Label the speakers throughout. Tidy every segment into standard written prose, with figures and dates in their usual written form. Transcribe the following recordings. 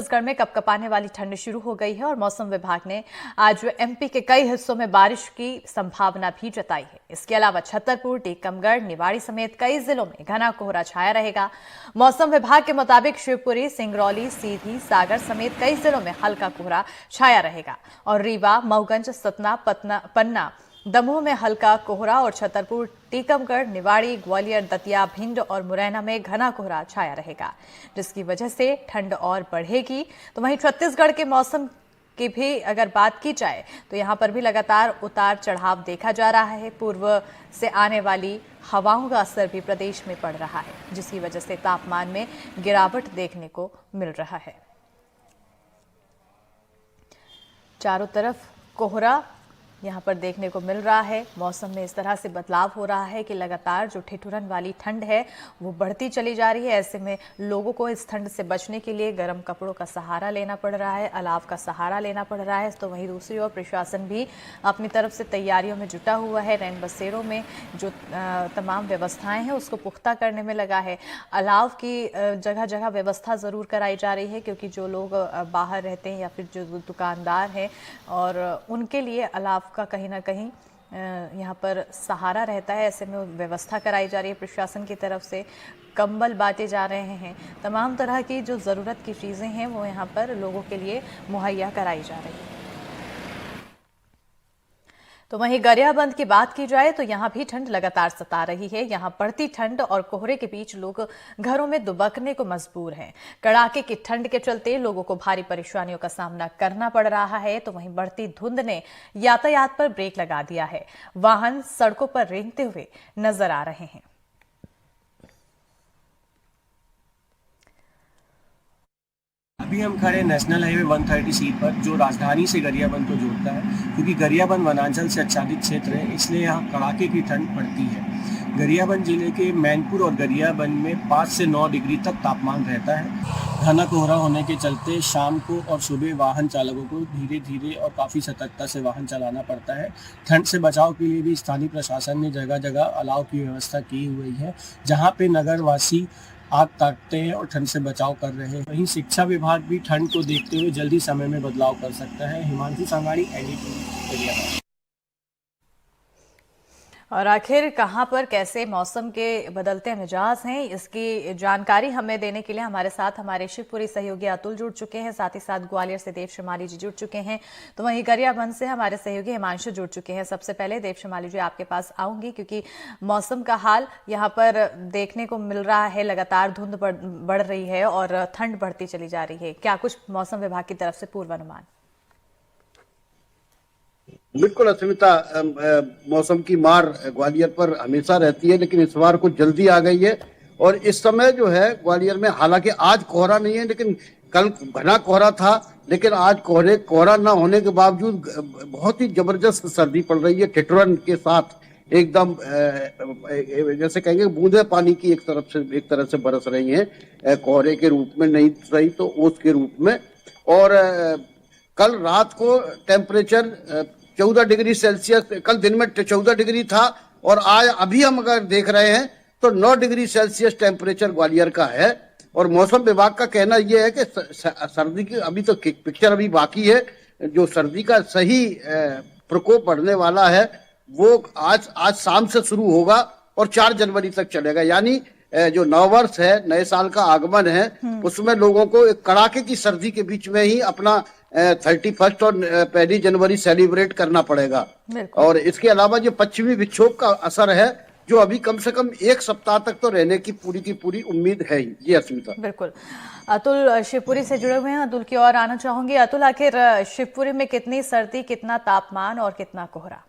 Speaker 1: छत्तीसगढ़ में कपकपाने वाली ठंड शुरू हो गई है और मौसम विभाग ने आज एमपी के कई हिस्सों में बारिश की संभावना भी जताई है। इसके अलावा छतरपुर, टीकमगढ़, निवाड़ी समेत कई जिलों में घना कोहरा छाया रहेगा। मौसम विभाग के मुताबिक शिवपुरी, सिंगरौली, सीधी, सागर समेत कई जिलों में हल्का कोहरा छाया रहेगा और रीवा, मऊगंज, सतना, पन्ना, दमोह में हल्का कोहरा और छतरपुर, टीकमगढ़, निवाड़ी, ग्वालियर, दतिया, भिंड और मुरैना में घना कोहरा छाया रहेगा, जिसकी वजह से ठंड और बढ़ेगी। तो वहीं छत्तीसगढ़ के मौसम की भी अगर बात की जाए तो यहां पर भी लगातार उतार चढ़ाव देखा जा रहा है। पूर्व से आने वाली हवाओं का असर भी प्रदेश में पड़ रहा है, जिसकी वजह से तापमान में गिरावट देखने को मिल रहा है। चारों तरफ कोहरा यहां पर देखने को मिल रहा है। मौसम में इस तरह से बदलाव हो रहा है कि लगातार जो ठिठुरन वाली ठंड है वो बढ़ती चली जा रही है। ऐसे में लोगों को इस ठंड से बचने के लिए गर्म कपड़ों का सहारा लेना पड़ रहा है, अलाव का सहारा लेना पड़ रहा है। तो वहीं दूसरी ओर प्रशासन भी अपनी तरफ से तैयारियों में जुटा हुआ है। रैन बसेरों में जो तमाम व्यवस्थाएं हैं उसको पुख्ता करने में लगा है। अलाव की जगह जगह व्यवस्था ज़रूर कराई जा रही है, क्योंकि जो लोग बाहर रहते हैं या फिर जो दुकानदार हैं और उनके लिए अलाव का कहीं ना कहीं यहाँ पर सहारा रहता है। ऐसे में व्यवस्था कराई जा रही है प्रशासन की तरफ से। कंबल बांटे जा रहे हैं, तमाम तरह की जो ज़रूरत की चीज़ें हैं वो यहाँ पर लोगों के लिए मुहैया कराई जा रही है। तो वहीं गरियाबंद की बात की जाए तो यहां भी ठंड लगातार सता रही है। यहां बढ़ती ठंड और कोहरे के बीच लोग घरों में दुबकने को मजबूर हैं। कड़ाके की ठंड के चलते लोगों को भारी परेशानियों का सामना करना पड़ रहा है। तो वहीं बढ़ती धुंध ने यातायात पर ब्रेक लगा दिया है। वाहन सड़कों पर रेंगते हुए नजर आ रहे हैं।
Speaker 2: अभी हम खड़े नेशनल हाईवे 130C पर, जो राजधानी से गरियाबंद को जोड़ता है। क्योंकि गरियाबंद वनांचल से आच्छादित क्षेत्र है, इसलिए यहाँ कड़ाके की ठंड पड़ती है। गरियाबंद जिले के मैनपुर और गरियाबंद में 5 से 9 डिग्री तक तापमान रहता है। घना कोहरा होने के चलते शाम को और सुबह वाहन चालकों को धीरे धीरे और काफ़ी सतर्कता से वाहन चलाना पड़ता है। ठंड से बचाव के लिए भी स्थानीय प्रशासन ने जगह जगह अलाव की व्यवस्था की हुई है, जहाँ पे नगरवासी आग तापते हैं और ठंड से बचाव कर रहे हैं। वहीं शिक्षा विभाग भी ठंड को देखते हुए जल्दी समय में बदलाव कर सकता है। हिमांशु सांगाड़ी, NDTV।
Speaker 1: और आखिर कहां पर कैसे मौसम के बदलते मिजाज हैं, इसकी जानकारी हमें देने के लिए हमारे साथ हमारे शिवपुरी सहयोगी अतुल जुड़ चुके हैं। साथ ही साथ ग्वालियर से देव श्रीमाली जी जुड़ चुके हैं। तो वहीं गरियाबंद से हमारे सहयोगी हिमांशु जुड़ चुके हैं। सबसे पहले देव श्रीमाली जी आपके पास आऊंगी, क्योंकि मौसम का हाल यहाँ पर देखने को मिल रहा है। लगातार धुंध बढ़ रही है और ठंड बढ़ती चली जा रही है। क्या कुछ मौसम विभाग की तरफ से पूर्वानुमान?
Speaker 3: बिल्कुल अस्मिता, मौसम की मार ग्वालियर पर हमेशा रहती है, लेकिन इस बार कुछ जल्दी आ गई है। और इस समय जो है ग्वालियर में, हालांकि आज कोहरा नहीं है, लेकिन कल घना कोहरा था, लेकिन आज कोहरा ना होने के बावजूद बहुत ही जबरदस्त सर्दी पड़ रही है। ठिठुरन के साथ एकदम जैसे कहेंगे बूंदे पानी की एक तरह से बरस रही हैं, कोहरे के रूप में नहीं सही तो ओस के रूप में। और कल रात को टेम्परेचर 14 डिग्री सेल्सियस, कल दिन में 14 डिग्री था, और आज अभी हम अगर देख रहे हैं तो 9 डिग्री सेल्सियस टेम्परेचर ग्वालियर का है। और मौसम विभाग का कहना यह है कि सर्दी की अभी तो पिक्चर अभी बाकी है। जो सर्दी का सही प्रकोप बढ़ने वाला है वो आज शाम से शुरू होगा और 4 जनवरी तक चलेगा। यानी जो नववर्ष है, नए साल का आगमन है, उसमें लोगों को एक कड़ाके की सर्दी के बीच में ही अपना 31 और 1 जनवरी सेलिब्रेट करना पड़ेगा। और इसके अलावा जो पश्चिमी विक्षोभ का असर है, जो अभी कम से कम 1 सप्ताह तक तो रहने की पूरी उम्मीद है ही। जी अस्मिता।
Speaker 1: बिल्कुल। अतुल शिवपुरी से जुड़े हुए हैं, अतुल की ओर आना चाहूंगी। अतुल, आखिर शिवपुरी में कितनी सर्दी, कितना तापमान और कितना कोहरा?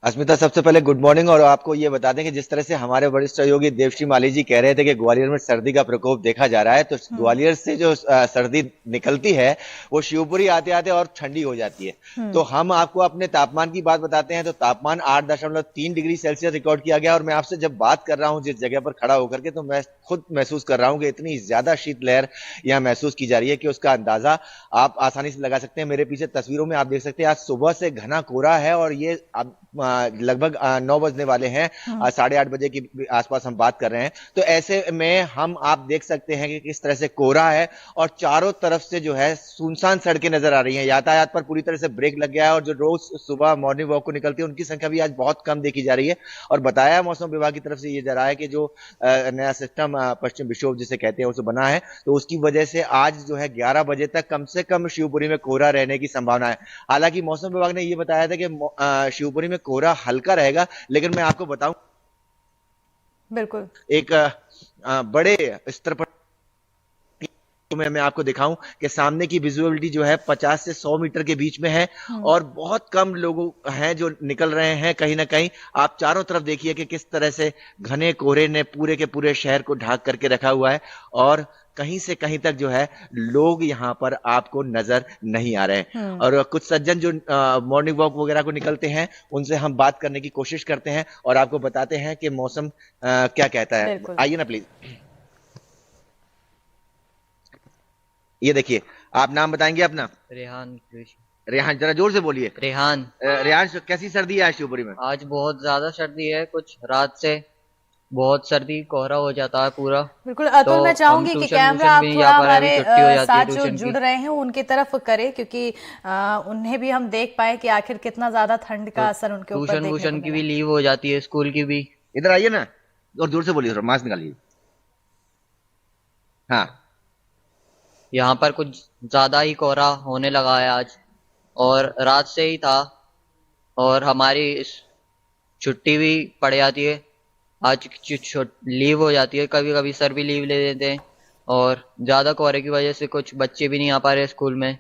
Speaker 4: अस्मिता, सबसे पहले गुड मॉर्निंग। और आपको ये बता दें कि जिस तरह से हमारे वरिष्ठ सहयोगी देवश्री माली जी कह रहे थे कि ग्वालियर में सर्दी का प्रकोप देखा जा रहा है, तो ग्वालियर से जो सर्दी निकलती है वो शिवपुरी आते आते और ठंडी हो जाती है। तो हम आपको अपने तापमान की बात बताते हैं। तो तापमान 8.3 डिग्री सेल्सियस रिकॉर्ड किया गया। और मैं आपसे जब बात कर रहा हूं जिस जगह पर खड़ा होकर के, तो मैं खुद महसूस कर रहा हूं कि इतनी ज्यादा शीतलहर यहाँ महसूस की जा रही है कि उसका अंदाजा आप आसानी से लगा सकते हैं। मेरे पीछे तस्वीरों में आप देख सकते हैं आज सुबह से घना कोहरा है और ये लगभग 9 बजने वाले हैं, 8:30 बजे की आसपास हम बात कर रहे हैं। तो ऐसे में आप देख सकते हैं कि किस तरह से कोहरा है और चारों तरफ से जो है सुनसान सड़कें नजर आ रही हैं। यातायात पर पूरी तरह से ब्रेक लग गया है और जो रोज सुबह मॉर्निंग वॉक को निकलती है उनकी संख्या भी आज बहुत कम देखी जा रही है। और बताया मौसम विभाग की तरफ से ये जा रहा है कि जो नया सिस्टम पश्चिम विक्षोभ जिसे कहते हैं उसे बना है, तो उसकी वजह से आज जो है 11 बजे तक कम से कम शिवपुरी में कोहरा रहने की संभावना है। हालांकि मौसम विभाग ने यह बताया था कि शिवपुरी में कोहरा हल्का रहेगा, लेकिन मैं आपको बताऊं
Speaker 1: बिल्कुल
Speaker 4: एक बड़े स्तर पर मैं आपको दिखाऊं कि सामने की विजुअलिटी जो है 50 से 100 मीटर के बीच में है और बहुत कम लोग हैं जो निकल रहे हैं। कहीं ना कहीं आप चारों तरफ देखिए कि किस तरह से घने कोहरे ने पूरे के पूरे शहर को ढाक करके रखा हुआ है और कहीं से कहीं तक जो है लोग यहाँ पर आपको नजर नहीं आ रहे हैं। और कुछ सज्जन जो मॉर्निंग वॉक वगैरह को निकलते हैं उनसे हम बात करने की कोशिश करते हैं और आपको बताते हैं कि मौसम क्या कहता है। आइए ना प्लीज। ये देखिए, आप नाम बताएंगे अपना?
Speaker 5: रेहान।
Speaker 4: रेहान, जरा जोर से बोलिए।
Speaker 5: रेहान।
Speaker 4: रेहान, कैसी सर्दी है आज शिवपुरी में?
Speaker 5: आज बहुत ज्यादा सर्दी है, कुछ रात से बहुत सर्दी, कोहरा हो जाता है पूरा।
Speaker 1: बिल्कुल अतुल,
Speaker 5: तो
Speaker 1: मैं चाहूंगी कि कैमरा आप थोड़ा हमारे साथ जो जुड़ रहे हैं उनकी तरफ करें, क्योंकि उन्हें भी हम देख पाए कि आखिर कितना ज्यादा ठंड का असर उनके ऊपर देखने को
Speaker 5: ट्यूशन की
Speaker 1: मिला।
Speaker 5: भी लीव हो जाती है, स्कूल की भी।
Speaker 4: इधर आइए ना और जोर से बोलिए, मास्क निकालिए। हाँ,
Speaker 5: यहाँ पर कुछ ज्यादा ही कोहरा होने लगा है आज और रात से ही था और हमारी छुट्टी भी पड़ जाती है। आज लीव हो जाती है, कभी कभी सर भी लीव ले देते हैं और ज्यादा कोहरे की वजह से कुछ बच्चे भी नहीं आ पा रहे स्कूल में।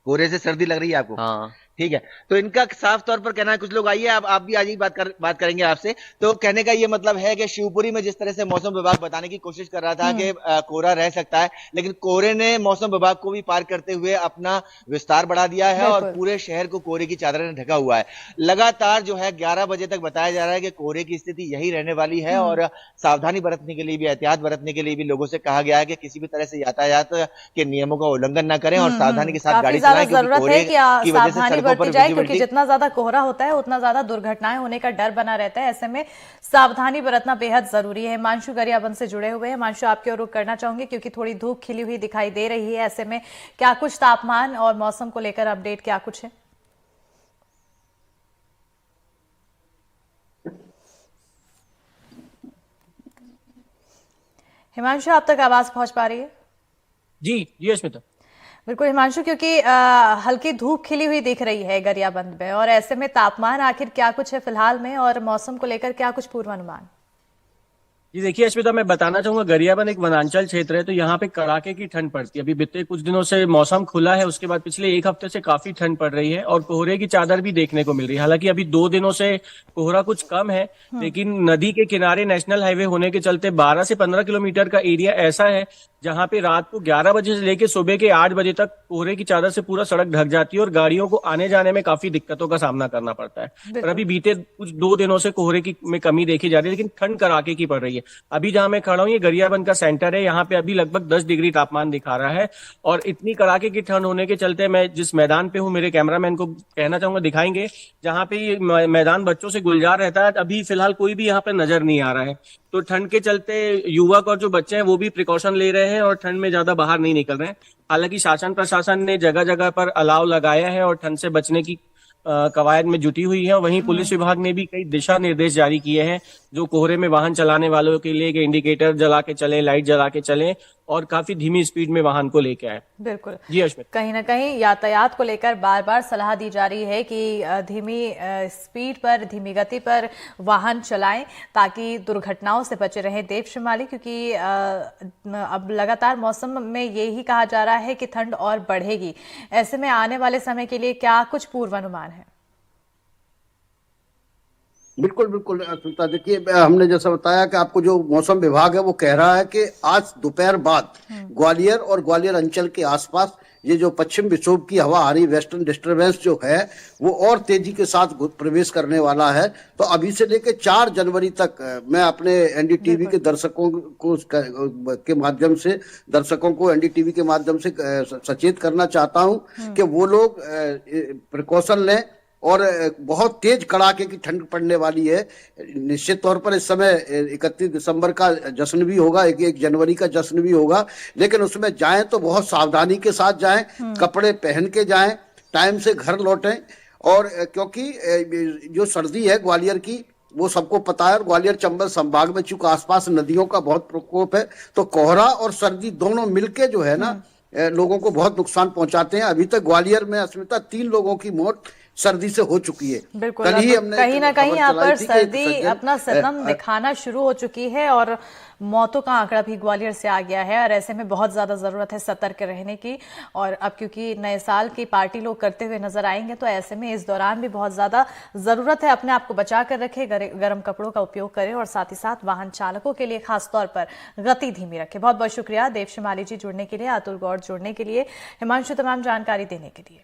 Speaker 4: कोहरे से सर्दी लग रही है आपको?
Speaker 5: हाँ
Speaker 4: ठीक है, तो इनका साफ तौर पर कहना है, कुछ लोग आइए आप भी आज ही बात करेंगे आपसे। तो कहने का ये मतलब है कि शिवपुरी में जिस तरह से मौसम विभाग बताने की कोशिश कर रहा था कि कोहरा रह सकता है, लेकिन कोहरे ने मौसम विभाग को भी पार करते हुए अपना विस्तार बढ़ा दिया है और पूरे शहर को कोहरे की चादर ने ढका हुआ है। लगातार जो है 11 बजे तक बताया जा रहा है कि कोहरे की स्थिति यही रहने वाली है और सावधानी बरतने के लिए भी, एहतियात बरतने के लिए भी लोगों से कहा गया है कि किसी भी तरह से यातायात के नियमों का उल्लंघन न करें और सावधानी के साथ गाड़ी चलाएं, क्योंकि कोहरे की वजह से
Speaker 1: बरती जाए, क्योंकि जितना ज्यादा कोहरा होता है उतना ज्यादा दुर्घटनाएं होने का डर बना रहता है। ऐसे में सावधानी बरतना बेहद जरूरी है। हिमांशु गरियाबंद से जुड़े हुए हैं। हिमांशु, आपके ओर रुख करना चाहूंगी क्योंकि थोड़ी धूप खिली हुई दिखाई दे रही है। ऐसे में क्या कुछ तापमान और मौसम को लेकर अपडेट क्या कुछ है? हिमांशु, आप तक आवाज पहुंच पा रही है?
Speaker 2: जी अस्मिता।
Speaker 1: बिल्कुल हिमांशु, क्योंकि हल्की धूप खिली हुई दिख रही है गरियाबंद में, और ऐसे में तापमान आखिर क्या कुछ है फिलहाल में और मौसम को लेकर क्या कुछ पूर्वानुमान?
Speaker 2: जी देखिए अस्मिता, मैं बताना चाहूंगा गरियाबंद एक वनांचल क्षेत्र है, तो यहाँ पे कड़ाके की ठंड पड़ती है। अभी बीते कुछ दिनों से मौसम खुला है, उसके बाद पिछले एक हफ्ते से काफी ठंड पड़ रही है और कोहरे की चादर भी देखने को मिल रही है। हालांकि अभी 2 दिनों से कोहरा कुछ कम है, लेकिन नदी के किनारे नेशनल हाईवे होने के चलते 12 से 15 किलोमीटर का एरिया ऐसा है जहां पे रात को 11 बजे से लेकर सुबह के 8 बजे तक कोहरे की चादर से पूरा सड़क ढक जाती है और गाड़ियों को आने जाने में काफी दिक्कतों का सामना करना पड़ता है। पर अभी बीते कुछ 2 दिनों से कोहरे की में कमी देखी जा रही है, लेकिन ठंड कड़ाके की पड़ रही है। अभी जहां मैं खड़ा हूँ ये गरियाबंद का सेंटर है, यहाँ पे अभी लगभग 10 डिग्री तापमान दिखा रहा है और इतनी कड़ाके की ठंड होने के चलते मैं जिस मैदान पे हूँ, मेरे कैमरामैन को कहना चाहूंगा दिखाएंगे, जहाँ पे ये मैदान बच्चों से गुलजार रहता है, अभी फिलहाल कोई भी यहाँ पे नजर नहीं आ रहा है। तो ठंड के चलते युवक और जो बच्चे हैं वो भी प्रिकॉशन ले रहे हैं और ठंड में ज्यादा बाहर नहीं निकल रहे हैं। हालांकि शासन प्रशासन ने जगह जगह पर अलाव लगाया है और ठंड से बचने की कवायद में जुटी हुई है। वहीं पुलिस विभाग ने भी कई दिशा निर्देश जारी किए हैं जो कोहरे में वाहन चलाने वालों के लिए कि इंडिकेटर जला के चलें, लाइट जला के चलें और काफी धीमी स्पीड में वाहन को लेके आए।
Speaker 1: बिल्कुल
Speaker 2: जी अश्मित,
Speaker 1: कहीं ना कहीं यातायात को लेकर बार बार सलाह दी जा रही है कि धीमी स्पीड पर, धीमी गति पर वाहन चलाएं ताकि दुर्घटनाओं से बचे रहें देव श्रीमाली, क्योंकि अब लगातार मौसम में यही कहा जा रहा है कि ठंड और बढ़ेगी। ऐसे में आने वाले समय के लिए क्या कुछ पूर्वानुमान है?
Speaker 3: बिल्कुल बिल्कुल सुनता, देखिए हमने जैसा बताया कि आपको जो मौसम विभाग है वो कह रहा है कि आज दोपहर बाद ग्वालियर और ग्वालियर अंचल के आसपास ये जो पश्चिम विक्षोभ की हवा आ रही, वेस्टर्न डिस्टर्बेंस जो है वो और तेजी के साथ प्रवेश करने वाला है। तो अभी से लेकर 4 जनवरी तक मैं अपने एनडीटीवी के दर्शकों को के माध्यम से एनडीटीवी के माध्यम से सचेत करना चाहता हूं कि वो लोग प्रिकॉशन लें और बहुत तेज कड़ाके की ठंड पड़ने वाली है। निश्चित तौर पर इस समय 31 दिसंबर का जश्न भी होगा, 1 जनवरी का जश्न भी होगा, लेकिन उसमें जाएं तो बहुत सावधानी के साथ जाएं, कपड़े पहन के जाएं, टाइम से घर लौटें। और क्योंकि जो सर्दी है ग्वालियर की वो सबको पता है, ग्वालियर चंबल संभाग में चूंकि आसपास नदियों का बहुत प्रकोप है, तो कोहरा और सर्दी दोनों मिलके जो है ना लोगों को बहुत नुकसान पहुंचाते हैं। अभी तक ग्वालियर में अस्मिता 3 लोगों की मौत सर्दी से हो चुकी है।
Speaker 1: बिल्कुल,
Speaker 3: कल ही हमने
Speaker 1: कहीं ना कहीं यहाँ पर सर्दी
Speaker 3: सज्जन
Speaker 1: अपना सितम दिखाना शुरू हो चुकी है और मौतों का आंकड़ा भी ग्वालियर से आ गया है और ऐसे में बहुत ज्यादा जरूरत है सतर्क रहने की। और अब क्योंकि नए साल की पार्टी लोग करते हुए नजर आएंगे तो ऐसे में इस दौरान भी बहुत ज्यादा जरूरत है अपने आप को बचा कर रखें, गर्म कपड़ों का उपयोग करें और साथ ही साथ वाहन चालकों के लिए खासतौर पर गति धीमी रखें। बहुत बहुत शुक्रिया देवश्री माली जी जुड़ने के लिए, अतुल गौड़ जुड़ने के लिए, हिमांशु तमाम जानकारी देने के लिए।